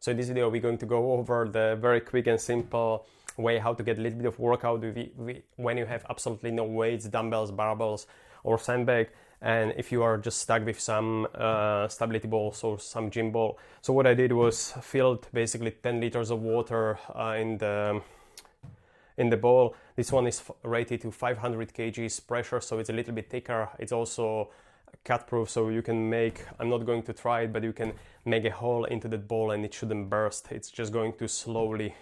So in this video we're going to go over the very quick and simple way how to get a little bit of workout when you have absolutely no weights, dumbbells, barbells or sandbag, and if you are just stuck with some stability balls or some gym ball. So what I did was filled basically 10 liters of water in the bowl. This one is rated to 500 kgs pressure, so it's a little bit thicker. It's also cut proof, so you can make, I'm not going to try it, but you can make a hole into that bowl and it shouldn't burst. It's just going to slowly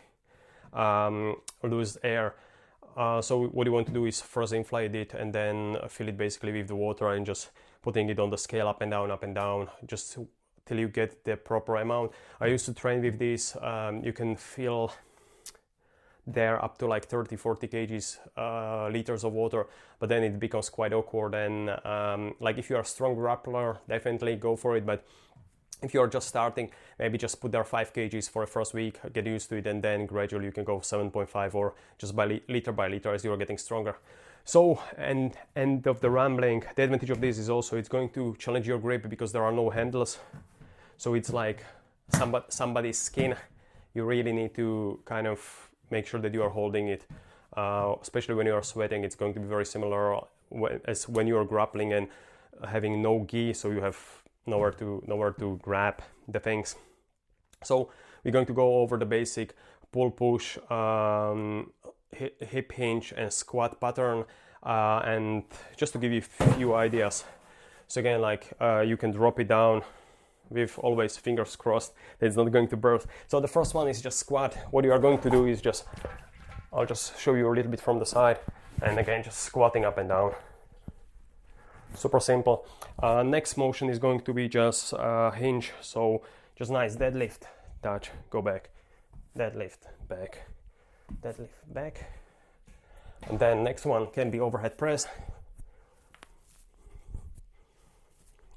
lose air. So what you want to do is first inflate it and then fill it basically with the water and just putting it on the scale up and down, just till you get the proper amount. I used to train with this. You can fill there up to like 30-40 kgs liters of water, but then it becomes quite awkward, and like if you are a strong grappler, definitely go for it, but if you're just starting, maybe just put there 5 kgs for the first week, get used to it, and then gradually you can go 7.5 or just by liter as you're getting stronger. So, and end of the rambling, the advantage of this is also it's going to challenge your grip because there are no handles. So it's like somebody's skin. You really need to kind of make sure that you are holding it, especially when you are sweating. It's going to be very similar as when you are grappling and having no gi, so you have nowhere to grab the things. So we're going to go over the basic pull push, hip hinge and squat pattern, and just to give you a few ideas. So again, like you can drop it down with always fingers crossed that it's not going to burst. So the first one is just squat. What you are going to do is just, I'll just show you a little bit from the side, and again just squatting up and down. Super simple. Next motion is going to be just hinge, so just nice deadlift, touch, go back, deadlift, back, deadlift, back. And then next one can be overhead press.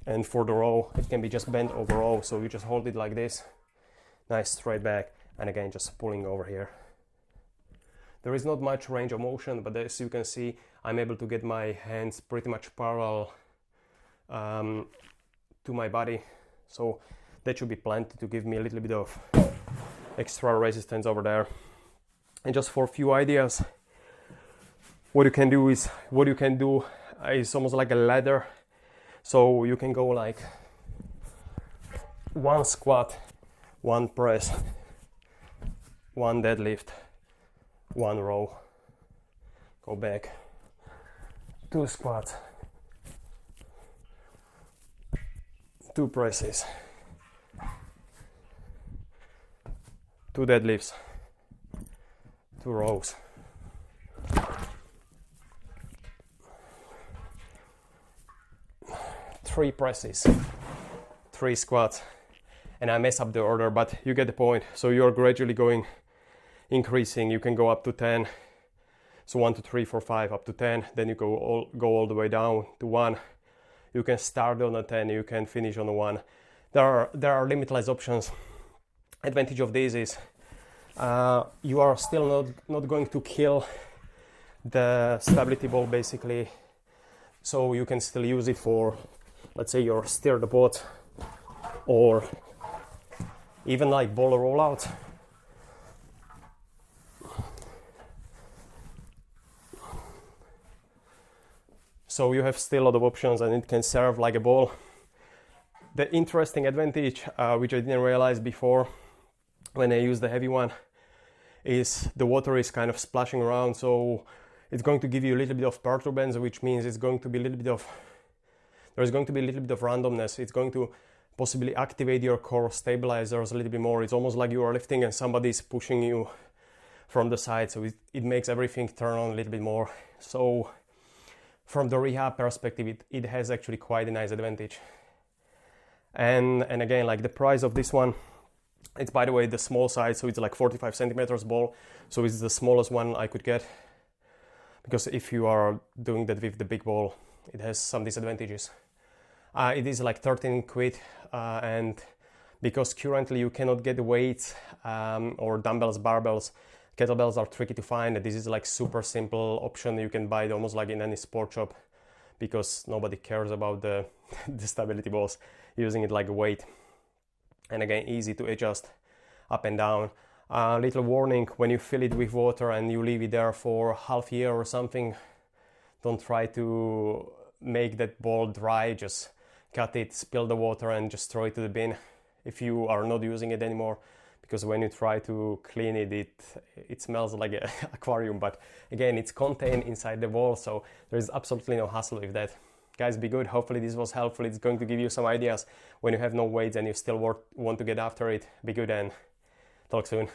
And for the row, it can be just bent over row, so you just hold it like this, nice straight back, and again just pulling over here. There is not much range of motion, but as you can see, I'm able to get my hands pretty much parallel to my body, so that should be plenty to give me a little bit of extra resistance over there. And just for a few ideas, what you can do is almost like a ladder. So you can go like one squat, one press, one deadlift, one row, go back, 2 squats, 2 presses, 2 deadlifts, 2 rows. Three presses, 3 squats, and I mess up the order, but you get the point. So you're gradually increasing. You can go up to 10. So 1, 2, 3, 4, 5, up to 10. Then you go all the way down to 1. You can start on a 10. You can finish on a 1. There are limitless options. Advantage of this is you are still not going to kill the stability ball basically. So you can still use it for, let's say, your steer the boat, or even like ball rollout. So you have still a lot of options, and it can serve like a ball. The interesting advantage, which I didn't realize before when I used the heavy one, is the water is kind of splashing around, so it's going to give you a little bit of perturbance, which means it's going to be there's going to be a little bit of randomness. It's going to possibly activate your core stabilizers a little bit more. It's almost like you are lifting and somebody's pushing you from the side, so it makes everything turn on a little bit more. So from the rehab perspective, it has actually quite a nice advantage. And again, like the price of this one, it's by the way the small size, so it's like 45 centimeters ball, so it's the smallest one I could get, because if you are doing that with the big ball, it has some disadvantages. It is like 13 quid, and because currently you cannot get weights or dumbbells, barbells, kettlebells are tricky to find. This is like super simple option. You can buy it almost like in any sport shop, because nobody cares about the stability balls, using it like a weight. And again, easy to adjust. up and down. Little warning, when you fill it with water and you leave it there for half a year or something, don't try to make that ball dry. Just cut it, spill the water, and just throw it to the bin if you are not using it anymore, because when you try to clean it, it smells like an aquarium. But again, it's contained inside the wall, so there's absolutely no hassle with that. Guys, be good. Hopefully this was helpful. It's going to give you some ideas when you have no weights and you still want to get after it. Be good and talk soon.